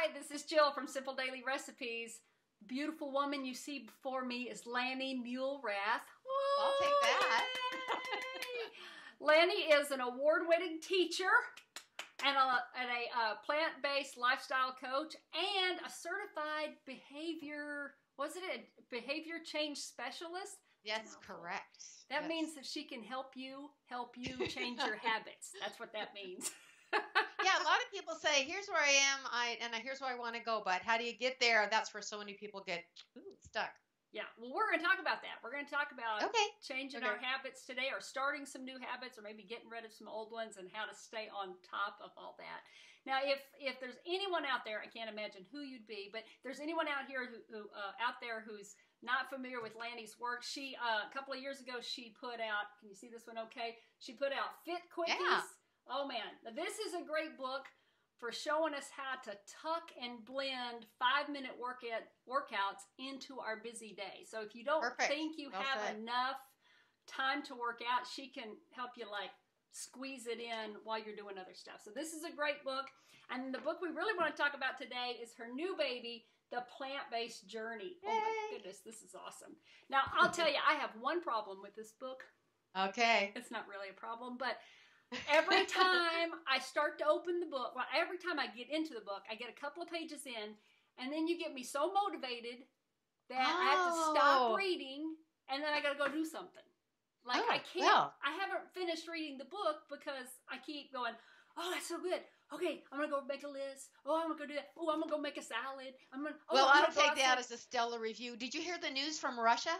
Hi, this is Jill from Simple Daily Recipes. The beautiful woman you see before me is Lani Muelrath. I'll take that. Lani is an award-winning teacher and a plant-based lifestyle coach and a certified behavior change specialist. Yes, correct. That means that she can help you change your habits. That's what that means. Yeah, a lot of people say, here's where I am, here's where I want to go, but how do you get there? That's where so many people get stuck. Yeah, well, we're going to talk about that. We're going to talk about changing our habits today, or starting some new habits, or maybe getting rid of some old ones, and how to stay on top of all that. Now, if there's anyone out there, I can't imagine who you'd be, but if there's anyone out here out there who's not familiar with Lani's work, she a couple of years ago she put out. Can you see this one? Okay, she put out Fit Quickies. Yeah. Oh man, now, this is a great book for showing us how to tuck and blend 5-minute workouts into our busy day. So if you don't think you have enough time to work out, she can help you like squeeze it in while you're doing other stuff. So this is a great book. And the book we really want to talk about today is her new baby, The Plant-Based Journey. Yay. Oh my goodness, this is awesome. Now, I'll tell you, I have one problem with this book. Okay. It's not really a problem, but every time I start to open the book, well, every time I get into the book, I get a couple of pages in, and then you get me so motivated that I have to stop reading, and then I got to go do something. Like I can't, I haven't finished reading the book because I keep going, oh, that's so good. Okay, I'm going to go make a list. Oh, I'm going to go do that. Oh, I'm going to go make a salad. I'll take that as a stellar review. Did you hear the news from Russia?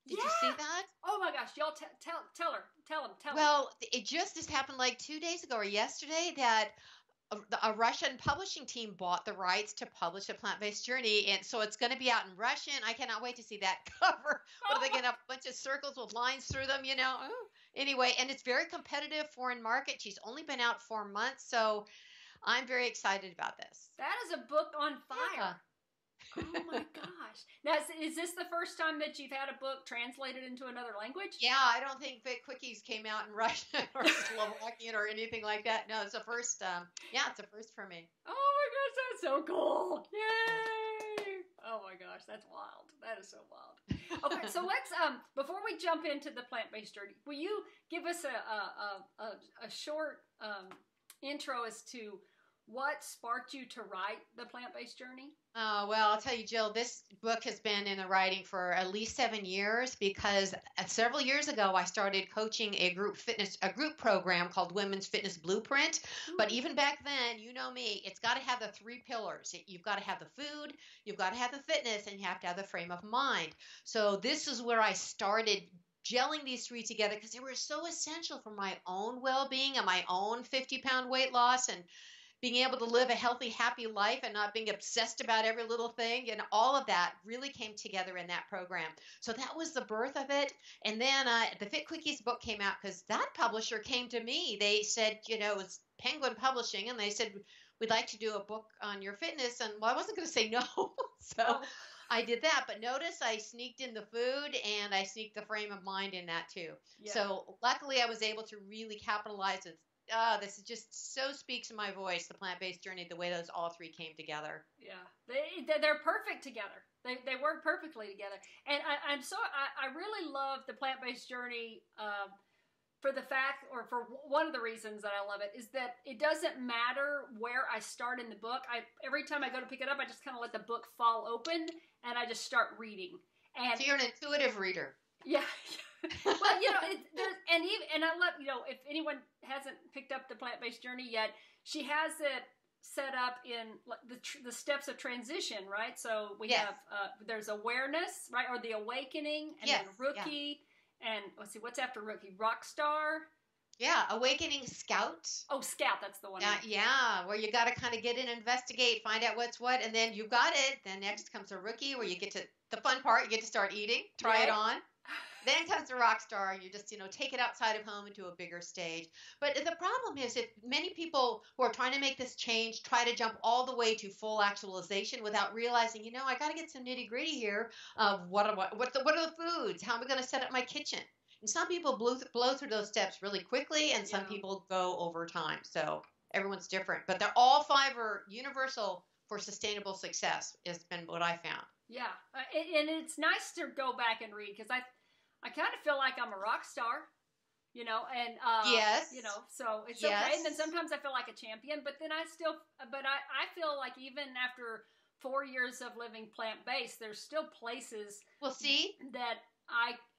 Did you see that? Oh my gosh, y'all tell him. Well, it just happened like 2 days ago or yesterday that a Russian publishing team bought the rights to publish A Plant-Based Journey, and so it's going to be out in Russian. I cannot wait to see that cover. What are they going to have a bunch of circles with lines through them, Anyway, and it's very competitive foreign market. She's only been out 4 months, so I'm very excited about this. That is a book on fire. Yeah. Oh my gosh. Now, is this the first time that you've had a book translated into another language? Yeah, I don't think Fit Quickies came out in Russian or Slovakian or anything like that. No, it's a first. It's a first for me. Oh my gosh, that's so cool. Yay. Oh my gosh, that's wild. That is so wild. Okay, so let's, before we jump into the plant-based journey, will you give us a short intro as to what sparked you to write The Plant-Based Journey? Well, I'll tell you, Jill, this book has been in the writing for at least 7 years because several years ago I started coaching a group program called Women's Fitness Blueprint. Ooh. But even back then, you know me, it's got to have the 3 pillars. You've got to have the food, you've got to have the fitness, and you have to have the frame of mind. So this is where I started gelling these 3 together because they were so essential for my own well-being and my own 50-pound weight loss and being able to live a healthy, happy life and not being obsessed about every little thing. And all of that really came together in that program. So that was the birth of it. And then the Fit Quickies book came out because that publisher came to me. They said, it was Penguin Publishing, and they said, we'd like to do a book on your fitness. And I wasn't going to say no. So I did that. But notice I sneaked in the food and I sneaked the frame of mind in that too. Yeah. So luckily I was able to really capitalize it. This is just so speaks to my voice, The Plant-Based Journey, the way those all 3 came together. Yeah, they're perfect together. They work perfectly together. And I really love The Plant-Based Journey for the fact, or for one of the reasons that I love it, is that it doesn't matter where I start in the book. Every time I go to pick it up, I just kind of let the book fall open and I just start reading. And so you're an intuitive reader. Yeah. Well, and I love, if anyone hasn't picked up The Plant-Based Journey yet, she has it set up in the steps of transition, right? So we have, there's awareness, right? Or the awakening, and then rookie, and let's see, what's after rookie? Rock star. Yeah, awakening scout. Oh, scout, that's the one. Where you got to kind of get in, investigate, find out what's what, and then you got it. Then next comes a rookie where you get to, the fun part, you get to start eating, try it on. Then comes the rock star. You just, take it outside of home into a bigger stage. But the problem is if many people who are trying to make this change try to jump all the way to full actualization without realizing, I got to get some nitty gritty here of what are the foods? How am I going to set up my kitchen? And some people blow through those steps really quickly, and some people go over time. So everyone's different. But they're all 5 are universal for sustainable success has been what I found. Yeah. And it's nice to go back and read, because I kind of feel like I'm a rock star, and, yes, so it's yes. okay. And then sometimes I feel like a champion, but then I feel like even after 4 years of living plant-based, there's still places that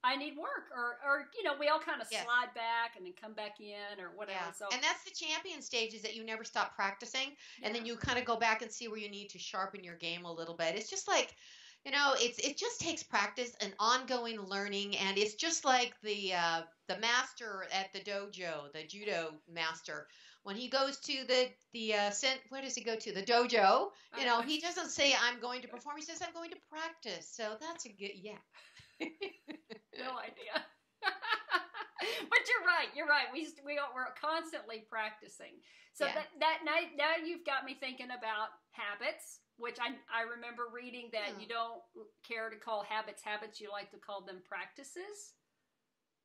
I need work, or we all kind of slide back and then come back in or whatever. Yeah. So, and that's the champion stages that you never stop practicing. And then you kind of go back and see where you need to sharpen your game a little bit. It's just like, it just takes practice and ongoing learning. And it's just like the master at the dojo, the judo master. When he goes to where does he go to? The dojo. He doesn't say, I'm going to perform. He says, I'm going to practice. So that's a good, no idea. But you're right. We're constantly practicing. So that night, now you've got me thinking about habits, which I remember reading that you don't care to call habits, you like to call them practices.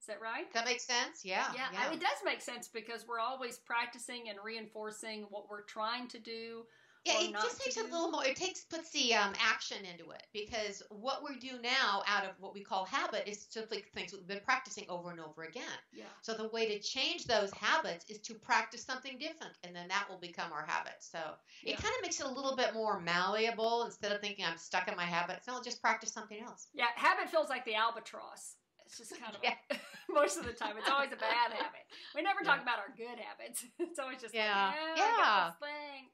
Is that right? That makes sense. Yeah. It does make sense, because we're always practicing and reinforcing what we're trying to do. Yeah, it just takes a little more. It puts the action into it, because what we do now out of what we call habit is simply things we've been practicing over and over again. Yeah. So the way to change those habits is to practice something different, and then that will become our habit. So it kind of makes it a little bit more malleable. Instead of thinking I'm stuck in my habits, no, I'll just practice something else. Yeah, habit feels like the albatross. It's just kind of most of the time. It's always a bad habit. We never talk about our good habits. It's always just I got this thing.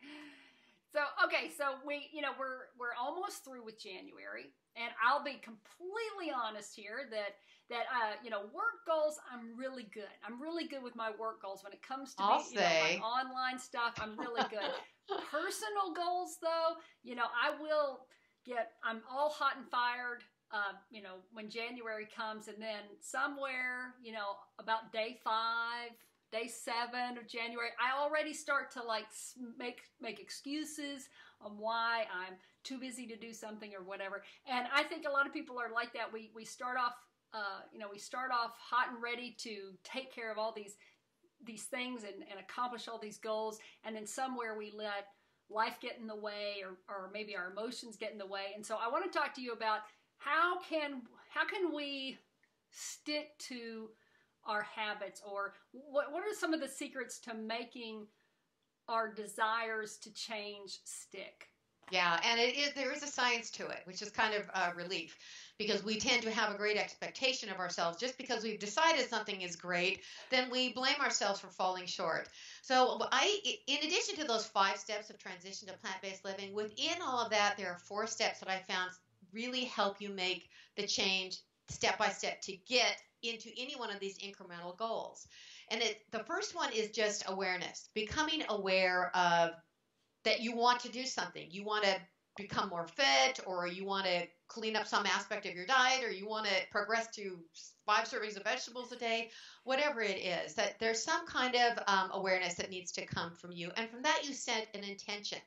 So, okay, so we're almost through with January, and I'll be completely honest here that work goals, I'm really good. I'm really good with my work goals when it comes to my online stuff. I'm really good. Personal goals, though, I'm all hot and fired, when January comes, and then somewhere, about day 5, day 7 of January, I already start to make excuses on why I'm too busy to do something or whatever. And I think a lot of people are like that. We start off, hot and ready to take care of all these things and accomplish all these goals, and then somewhere we let life get in the way, or maybe our emotions get in the way. And so I want to talk to you about how can we stick to our habits, or what are some of the secrets to making our desires to change stick? Yeah, and there is a science to it, which is kind of a relief, because we tend to have a great expectation of ourselves. Just because we've decided something is great, then we blame ourselves for falling short. So in addition to those 5 steps of transition to plant-based living, within all of that, there are 4 steps that I found really help you make the change step by step to get into any one of these incremental goals. And the first one is just awareness, becoming aware of that you want to do something. You want to become more fit, or you want to clean up some aspect of your diet, or you want to progress to 5 servings of vegetables a day, whatever it is, that there's some kind of awareness that needs to come from you. And from that, you set an intention.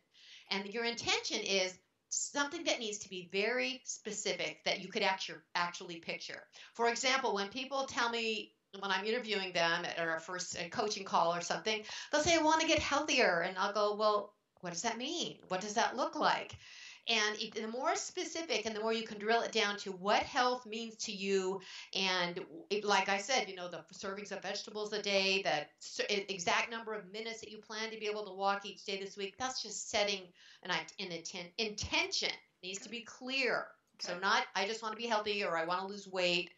And your intention is something that needs to be very specific that you could actually picture. For example, when people tell me, when I'm interviewing them at our first coaching call or something, they'll say, I want to get healthier. And I'll go, well, what does that mean? What does that look like? And the more specific and the more you can drill it down to what health means to you, and like I said, the servings of vegetables a day, the exact number of minutes that you plan to be able to walk each day this week, that's just setting an intention. Needs to be clear. Okay. So not, I just want to be healthy, or I want to lose weight.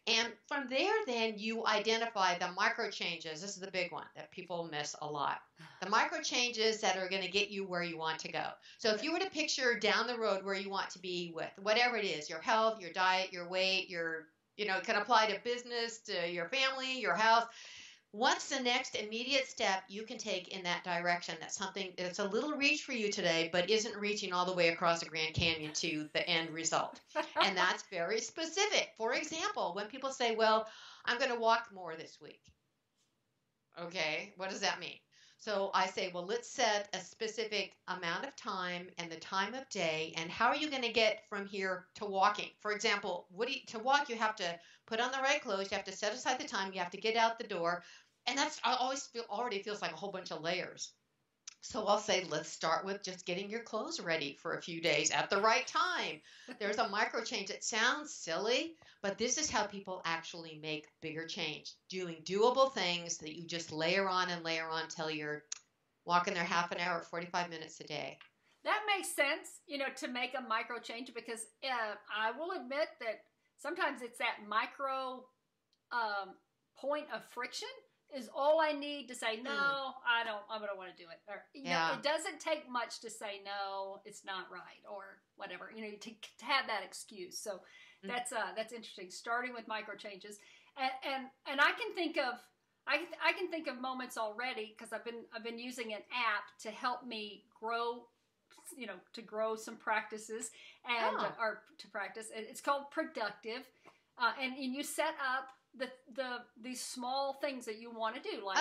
And from there, then you identify the micro changes. This is the big one that people miss a lot. The micro changes that are going to get you where you want to go. So if you were to picture down the road where you want to be with whatever it is, your health, your diet, your weight, it can apply to business, to your family, your house. What's the next immediate step you can take in that direction? That's something that's a little reach for you today, but isn't reaching all the way across the Grand Canyon to the end result. And that's very specific. For example, when people say, well, I'm going to walk more this week. Okay, what does that mean? So I say, well, let's set a specific amount of time and the time of day, and how are you going to get from here to walking? For example, to walk, you have to put on the right clothes, you have to set aside the time, you have to get out the door. And that's already feels like a whole bunch of layers. So I'll say, let's start with just getting your clothes ready for a few days at the right time. There's a micro change. It sounds silly, but this is how people actually make bigger change. Doing doable things that you just layer on till you're walking there half an hour, 45 minutes a day. That makes sense, to make a micro change, because I will admit that sometimes it's that micro point of friction is all I need to say, no, I don't want to do it. Or, it doesn't take much to say, no, it's not right, or whatever, to have that excuse. So that's interesting. Starting with micro changes. And I can think of moments already, because I've been using an app to help me grow, to grow some practices and or to practice. It's called Productive. And you set up these small things that you want to do, like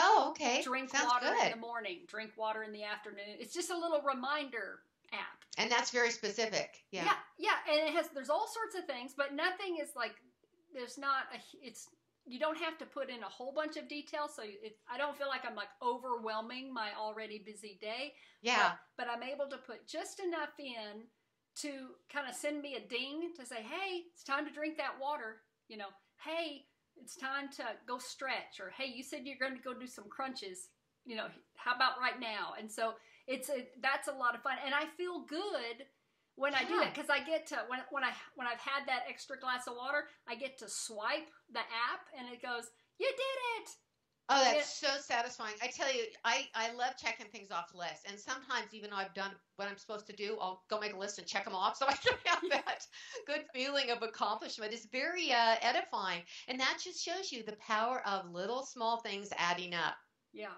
drink water in the morning, drink water in the afternoon. It's just a little reminder app, and that's very specific. Yeah, and there's all sorts of things, but nothing is like, you don't have to put in a whole bunch of details, so I don't feel like I'm like overwhelming my already busy day. But I'm able to put just enough in to kind of send me a ding to say, hey, it's time to drink that water. Hey, it's time to go stretch, or hey, you said you're going to go do some crunches. How about right now? And so that's a lot of fun, and I feel good when I do that, because I get to when I've had that extra glass of water, I get to swipe the app, and it goes, you did it. Oh, that's so satisfying. I tell you, I love checking things off the list. And sometimes, even though I've done what I'm supposed to do, I'll go make a list and check them off so I can have that good feeling of accomplishment. It's very edifying. And that just shows you the power of little small things adding up. Yeah.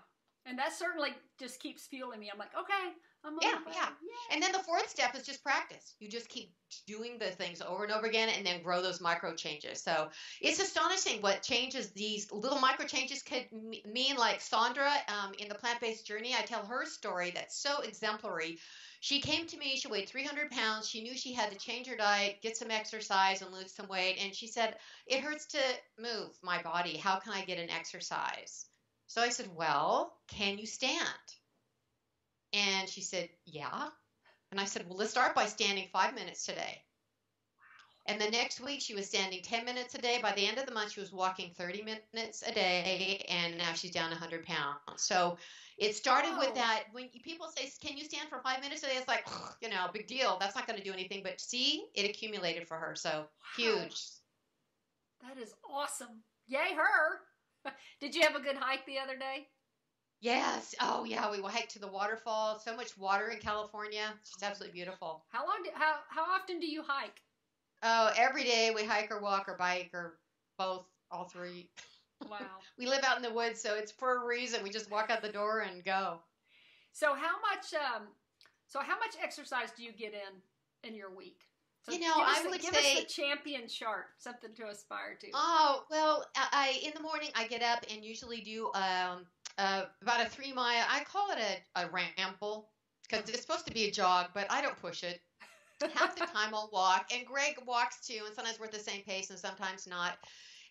And that certainly just keeps fueling me. I'm like, okay, I'm on yeah. And then the fourth step is just practice. You just keep doing the things over and over again, and then grow those micro changes. So it's astonishing what changes these little micro changes could mean. Like Sandra in the plant-based journey, I tell her story that's so exemplary. She came to me, she weighed 300 pounds. She knew she had to change her diet, get some exercise, and lose some weight. And she said, it hurts to move my body. How can I get an exercise? So I said, well, can you stand? And she said, yeah. And I said, well, let's start by standing 5 minutes today. Wow. And the next week she was standing 10 minutes a day. By the end of the month, she was walking 30 minutes a day, and now she's down 100 pounds. So it started with that. When people say, can you stand for 5 minutes a day? It's like, big deal. That's not going to do anything. But see, it accumulated for her. So huge. That is awesome. Yay, her. Did you have a good hike the other day? Yes. Oh, yeah. We hiked to the waterfall. So much water in California. It's just absolutely beautiful. How often do you hike? Oh, every day we hike or walk or bike or both, all three. Wow. We live out in the woods, so it's for a reason. We just walk out the door and go. So how much exercise do you get in your week? So I would give say us the champion chart, something to aspire to. Oh, well, in the morning I get up and usually do about a 3 mile. I call it a ramble, because it's supposed to be a jog, but I don't push it. Half the time I'll walk, and Greg walks too, and sometimes we're at the same pace and sometimes not.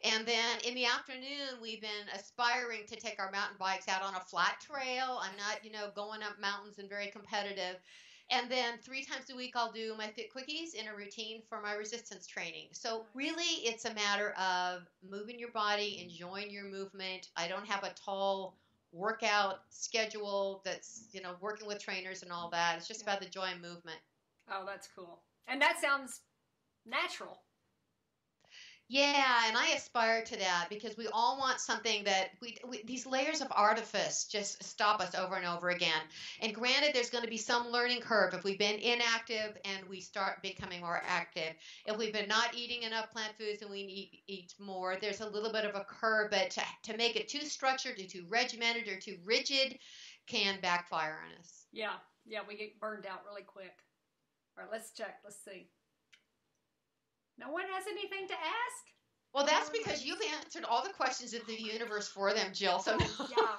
And then in the afternoon, we've been aspiring to take our mountain bikes out on a flat trail. I'm not, going up mountains and very competitive. And then 3 times a week, I'll do my Fit Quickies in a routine for my resistance training. So really, it's a matter of moving your body, enjoying your movement. I don't have a tall workout schedule that's, working with trainers and all that. It's just about the joy and movement. Oh, that's cool. And that sounds natural. Yeah, and I aspire to that, because we all want something that these layers of artifice just stop us over and over again. And granted, there's going to be some learning curve if we've been inactive and we start becoming more active. If we've been not eating enough plant foods and we eat more, there's a little bit of a curve. But to make it too structured or too regimented or too rigid can backfire on us. Yeah, we get burned out really quick. All right, let's check. Let's see. No one has anything to ask? Well, that's because you've answered all the questions of the universe for them, Jill. So yeah,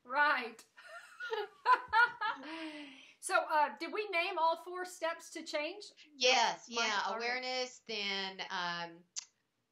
right. So, did we name all 4 steps to change? Yes, awareness, then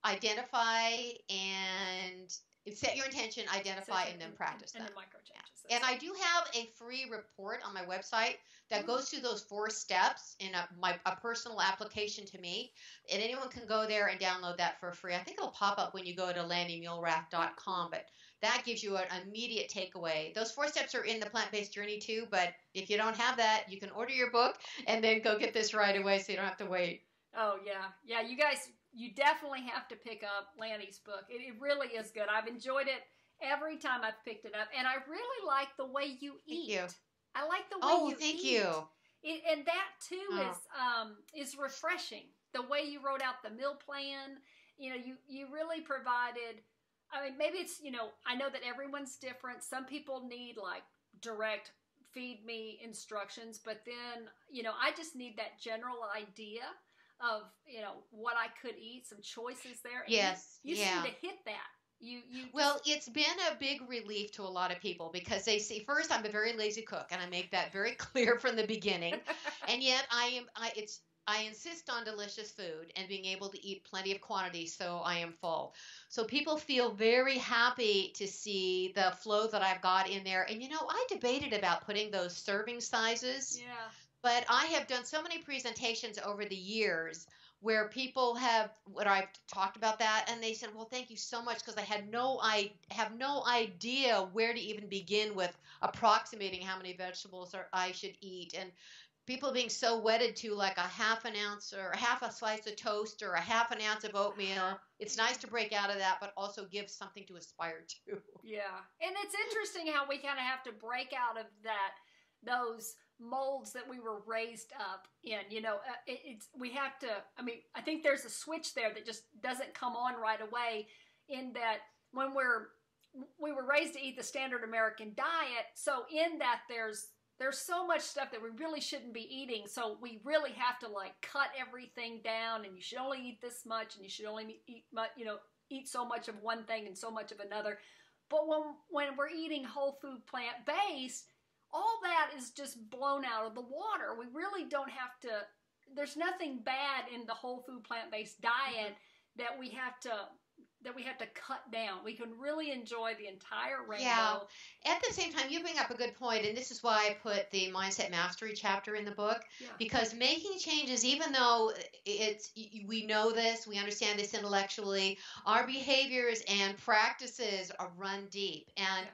identify and set your intention, identify, and then practice. And then micro changes. And I do have a free report on my website that goes through those 4 steps in a personal application to me. And anyone can go there and download that for free. I think it'll pop up when you go to LaniMuelrath.com, but that gives you an immediate takeaway. Those 4 steps are in the plant-based journey too, but if you don't have that, you can order your book and then go get this right away so you don't have to wait. Oh, yeah. Yeah, you guys, you definitely have to pick up Lani's book. It really is good. I've enjoyed it every time I've picked it up, and I really like the way you eat. Thank you. I like the way you eat. Thank you. And that too is refreshing. The way you wrote out the meal plan, you really provided. I mean, maybe it's I know that everyone's different. Some people need like direct feed me instructions, but then I just need that general idea of what I could eat, some choices there. And yes, you seem to hit that. Well, it's been a big relief to a lot of people because they see, first, I'm a very lazy cook, and I make that very clear from the beginning. And yet I insist on delicious food and being able to eat plenty of quantity so I am full. So people feel very happy to see the flow that I've got in there. And I debated about putting those serving sizes. Yeah. But I have done so many presentations over the years where people have I've talked about that, and they said, well, thank you so much, because I have no idea where to even begin with approximating how many vegetables I should eat. And people being so wedded to like a half an ounce or half a slice of toast or a half an ounce of oatmeal. It's nice to break out of that, but also give something to aspire to. Yeah. And it's interesting how we kind of have to break out of those molds that we were raised up in. We have to, I think there's a switch there that just doesn't come on right away, in that when we were raised to eat the standard American diet. So in that there's so much stuff that we really shouldn't be eating. So we really have to like cut everything down, and you should only eat this much, and you should only eat so much of one thing and so much of another. But when we're eating whole food plant-based, all that is just blown out of the water. We really don't have to, there's nothing bad in the whole food plant-based diet that we have to cut down. We can really enjoy the entire rainbow. Yeah. At the same time, you bring up a good point, and this is why I put the Mindset Mastery chapter in the book, because making changes, even though we know this, we understand this intellectually, our behaviors and practices are run deep. And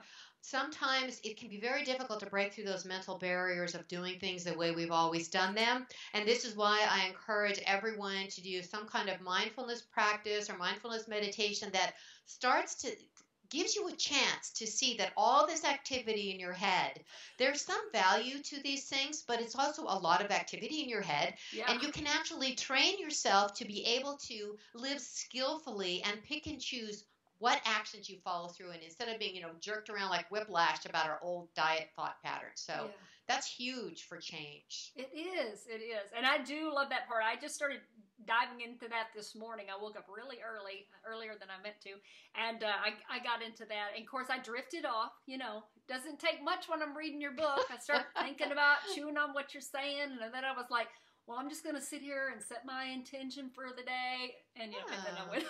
sometimes it can be very difficult to break through those mental barriers of doing things the way we've always done them. And this is why I encourage everyone to do some kind of mindfulness practice or mindfulness meditation that gives you a chance to see that all this activity in your head, there's some value to these things, but it's also a lot of activity in your head. Yeah. And you can actually train yourself to be able to live skillfully and pick and choose what actions you follow through, and instead of being, jerked around like whiplash about our old diet thought patterns. So that's huge for change. It is. And I do love that part. I just started diving into that this morning. I woke up really earlier than I meant to. And I got into that. And of course I drifted off, doesn't take much when I'm reading your book. I start thinking about chewing on what you're saying. And then I was like, well, I'm just going to sit here and set my intention for the day. And, and then I went.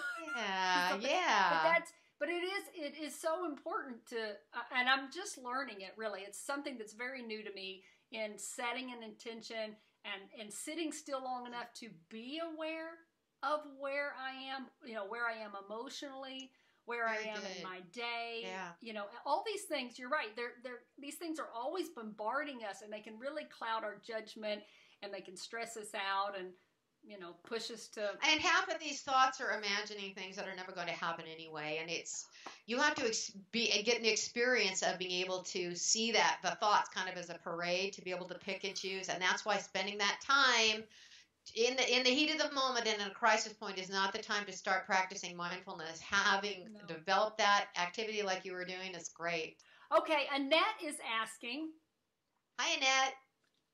But it is so important to, and I'm just learning it really. It's something that's very new to me, in setting an intention and sitting still long enough to be aware of where I am, where I am emotionally, where I am in my day. Yeah. All these things, you're right. These things are always bombarding us, and they can really cloud our judgment, and they can stress us out and, push us to. And half of these thoughts are imagining things that are never going to happen anyway. And you have to get an experience of being able to see the thoughts kind of as a parade, to be able to pick and choose. And that's why spending that time in the heat of the moment and in a crisis point is not the time to start practicing mindfulness. Having developed that activity like you were doing is great. Okay, Annette is asking. Hi, Annette.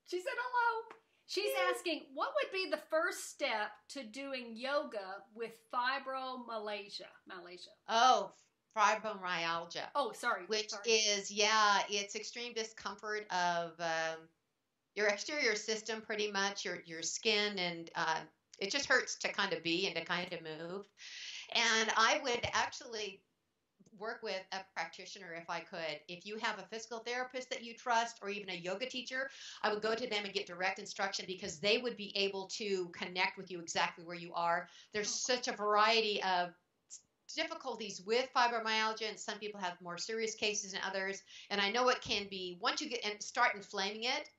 She said hello. She's asking, what would be the first step to doing yoga with fibromyalgia? Oh, fibromyalgia. Oh, sorry. Which is, it's extreme discomfort of your exterior system, pretty much, your skin, and it just hurts to kind of be and to kind of move. And I would actually work with a practitioner if I could. If you have a physical therapist that you trust or even a yoga teacher, I would go to them and get direct instruction because they would be able to connect with you exactly where you are. There's such a variety of difficulties with fibromyalgia, and some people have more serious cases than others. And I know it can be, once you get and start inflaming it,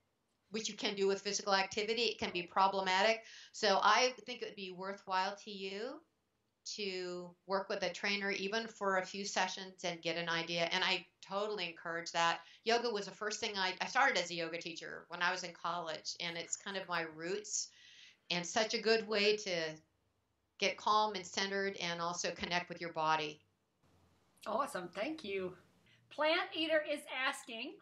which you can do with physical activity, it can be problematic. So I think it would be worthwhile to you to work with a trainer even for a few sessions and get an idea. And I totally encourage that. Yoga was the first thing I started as a yoga teacher when I was in college, and it's kind of my roots and such a good way to get calm and centered and also connect with your body. Awesome. Thank you. Plant Eater is asking,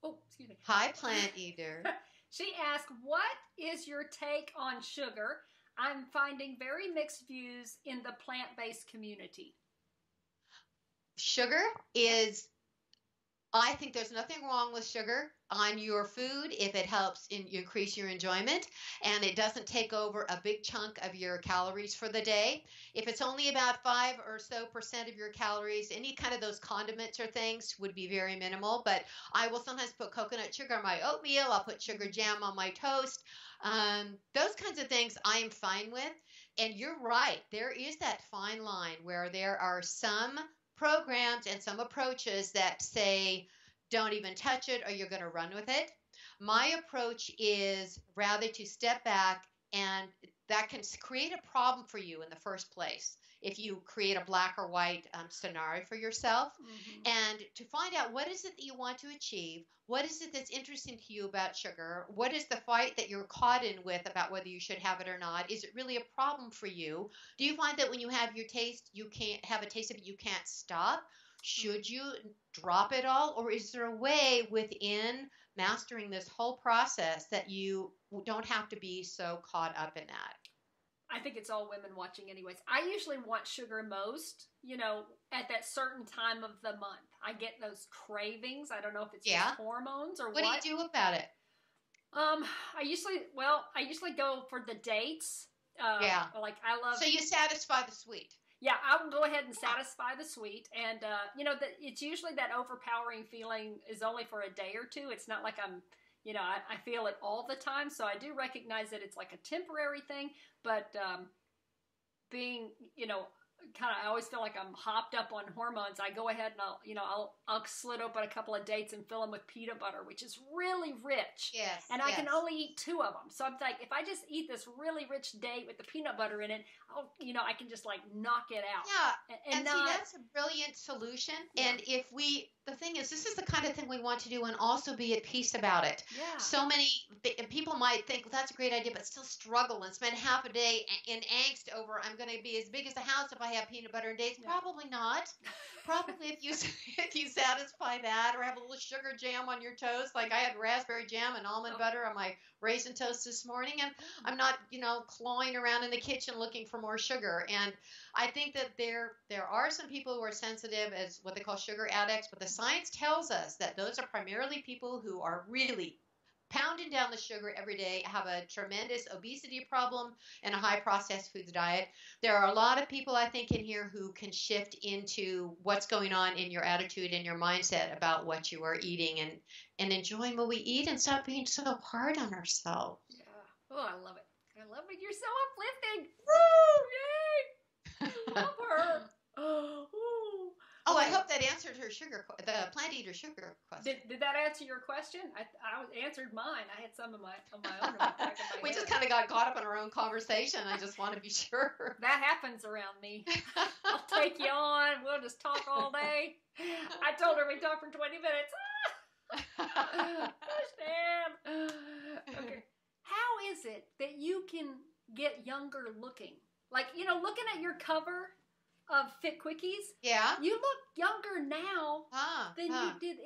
excuse me. Hi, Plant Eater. She asked, what is your take on sugar? I'm finding very mixed views in the plant-based community. Sugar is, I think there's nothing wrong with sugar on your food if it helps increase your enjoyment and it doesn't take over a big chunk of your calories for the day. If it's only about 5% or so of your calories, any kind of those condiments or things would be very minimal. But I will sometimes put coconut sugar on my oatmeal. I'll put sugar jam on my toast. Those kinds of things I am fine with. And you're right. There is that fine line where there are some programs and some approaches that say, don't even touch it or you're going to run with it. My approach is rather to step back, and that can create a problem for you in the first place if you create a black or white scenario for yourself. And to find out what is it that you want to achieve, what is it that's interesting to you about sugar, what is the fight that you're caught in with about whether you should have it or not, is it really a problem for you? Do you find that when you have your taste, you can't have a taste of it, you can't stop? Should you drop it all, or is there a way within mastering this whole process that you don't have to be so caught up in that? I think it's all women watching anyways. I usually want sugar most, at that certain time of the month. I get those cravings. I don't know if it's just hormones or what. What do you do about it? I usually go for the dates. Like I love. So you satisfy the sweet. Yeah, I will go ahead and satisfy the sweet. And, it's usually that overpowering feeling is only for a day or two. It's not like I'm, I feel it all the time. So I do recognize that it's like a temporary thing. But being, I always feel like I'm hopped up on hormones. I go ahead and I'll slit open a couple of dates and fill them with peanut butter, which is really rich. Yes. And I can only eat 2 of them. So I'm like, if I just eat this really rich date with the peanut butter in it, I can just like knock it out. Yeah. And see, that's a brilliant solution. Yeah. And the thing is, this is the kind of thing we want to do and also be at peace about it. Yeah. So many people might think, well, that's a great idea, but still struggle and spend half a day in angst over, I'm going to be as big as a house if I have peanut butter and dates. Yeah. Probably not. Probably if you satisfy that, or have a little sugar jam on your toast. Like I had raspberry jam and almond butter on my raisin toast this morning, and I'm not, clawing around in the kitchen looking for more sugar. And I think that there are some people who are sensitive as what they call sugar addicts, but the science tells us that those are primarily people who are really pounding down the sugar every day, have a tremendous obesity problem and a high processed foods diet. There are a lot of people, I think, in here who can shift into what's going on in your attitude and your mindset about what you are eating and enjoying what we eat and stop being so hard on ourselves. Yeah. Oh, I love it. I love it. You're so uplifting. Woo! Yay! Love her. Oh, I hope that answered the plant eater sugar question. Did that answer your question? I answered mine. I had some of my own. We just kind of got caught up in our own conversation. I just want to be sure. That happens around me. I'll take you on. We'll just talk all day. I told her we'd talk for 20 minutes. Gosh, damn. Okay. How is it that you can get younger looking? Like, looking at your cover of Fit Quickies. Yeah. You look younger now than you did.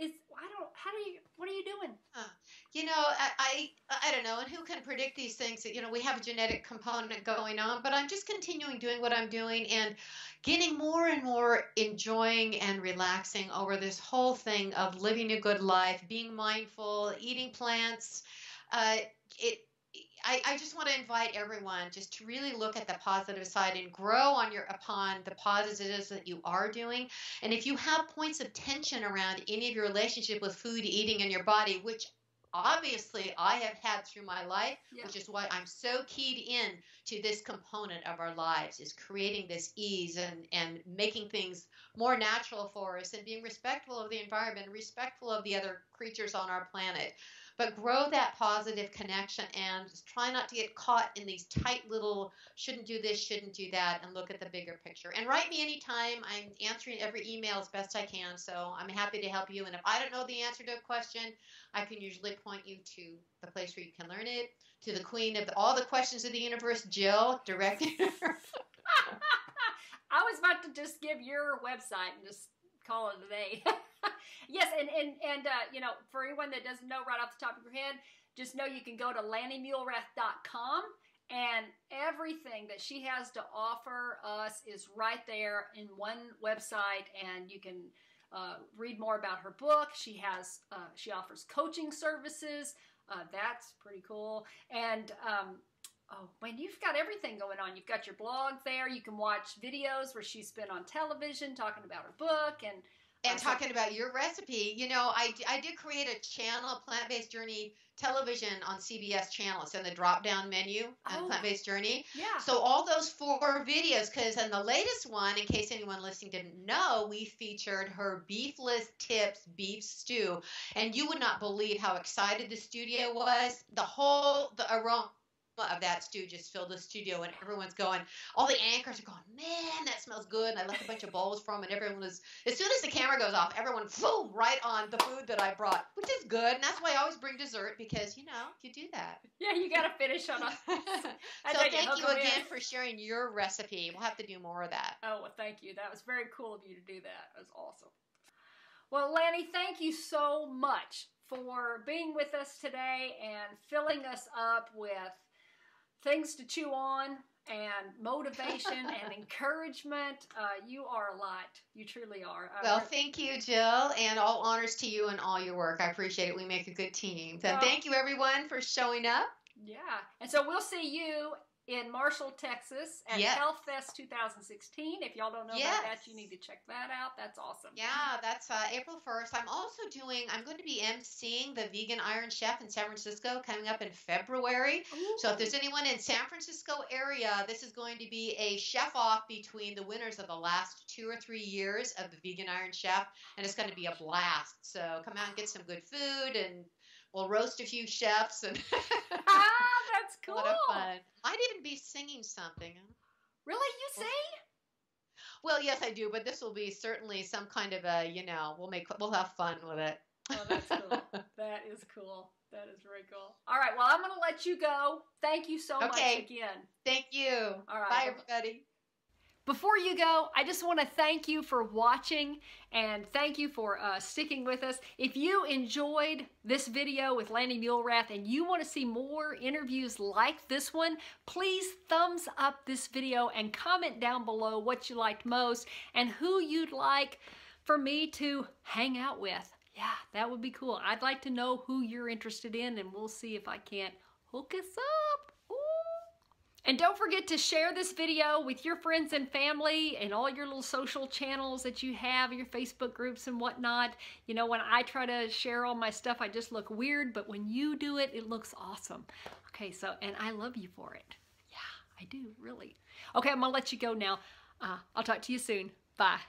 What are you doing? I don't know. And who can predict these things? We have a genetic component going on, but I'm just continuing doing what I'm doing and getting more and more enjoying and relaxing over this whole thing of living a good life, being mindful, eating plants. I I just want to invite everyone just to really look at the positive side and grow upon the positives that you are doing. And if you have points of tension around any of your relationship with food, eating, and your body, which obviously I have had through my life, which is why I'm so keyed in to this component of our lives, is creating this ease and making things more natural for us and being respectful of the environment, respectful of the other creatures on our planet. But grow that positive connection and try not to get caught in these tight little shouldn't do this, shouldn't do that, and look at the bigger picture. And write me anytime. I'm answering every email as best I can, so I'm happy to help you. And if I don't know the answer to a question, I can usually point you to the place where you can learn it, to the queen of all the questions of the universe, Jill, director. I was about to just give your website and just call it a day. Yes, and you know, for anyone that doesn't know right off the top of your head, just know you can go to LaniMuelrath.com, and everything that she has to offer us is right there in one website, and you can read more about her book. She offers coaching services. That's pretty cool. And oh man, you've got everything going on. You've got your blog there. You can watch videos where she's been on television talking about her book and talking about your recipe. You know, I did create a channel, Plant-Based Journey Television on CBS channel. It's in the drop-down menu on Plant-Based Journey. Yeah. So all those 4 videos, because in the latest one, in case anyone listening didn't know, we featured her beefless tips beef stew. And you would not believe how excited the studio was. The aroma of that stew just filled the studio, and everyone's going, all the anchors are going, man, that smells good. And I left a bunch of bowls from, and everyone was, as soon as the camera goes off, everyone, boom, right on the food that I brought, which is good. And that's why I always bring dessert, because, you know, you do that. Yeah, you got to finish on a... So thank you again for sharing your recipe. We'll have to do more of that. Oh, well, thank you. That was very cool of you to do that. That was awesome. Well, Lani, thank you so much for being with us today and filling us up with things to chew on and motivation and encouragement. You are a lot. You truly are. Well, thank you, Jill, and all honors to you and all your work. I appreciate it. We make a good team. So thank you, everyone, for showing up. Yeah. And so we'll see you in Marshall, Texas at Health Fest 2016. If y'all don't know about that, you need to check that out. That's awesome. Yeah, that's April 1st. I'm going to be emceeing the Vegan Iron Chef in San Francisco coming up in February. Ooh. So if there's anyone in San Francisco area, this is going to be a chef-off between the winners of the last 2 or 3 years of the Vegan Iron Chef, and it's going to be a blast. So come out and get some good food, and we'll roast a few chefs. And that's cool. A lot of fun. Might even be singing something. Really? You sing? Well, yes, I do, but this will be certainly some kind of a, you know, we'll have fun with it. Oh, that's cool. That is cool. That is very cool. All right, well, I'm going to let you go. Thank you so much again. Thank you. All right. Bye, everybody. Before you go, I just want to thank you for watching and thank you for sticking with us. If you enjoyed this video with Lani Muelrath and you want to see more interviews like this one, please thumbs up this video and comment down below what you liked most and who you'd like for me to hang out with. Yeah, that would be cool. I'd like to know who you're interested in, and we'll see if I can't hook us up. And don't forget to share this video with your friends and family and all your little social channels that you have, your Facebook groups and whatnot. You know, when I try to share all my stuff, I just look weird, but when you do it, it looks awesome. Okay, so, and I love you for it. Yeah, I do, really. Okay, I'm gonna let you go now. I'll talk to you soon. Bye.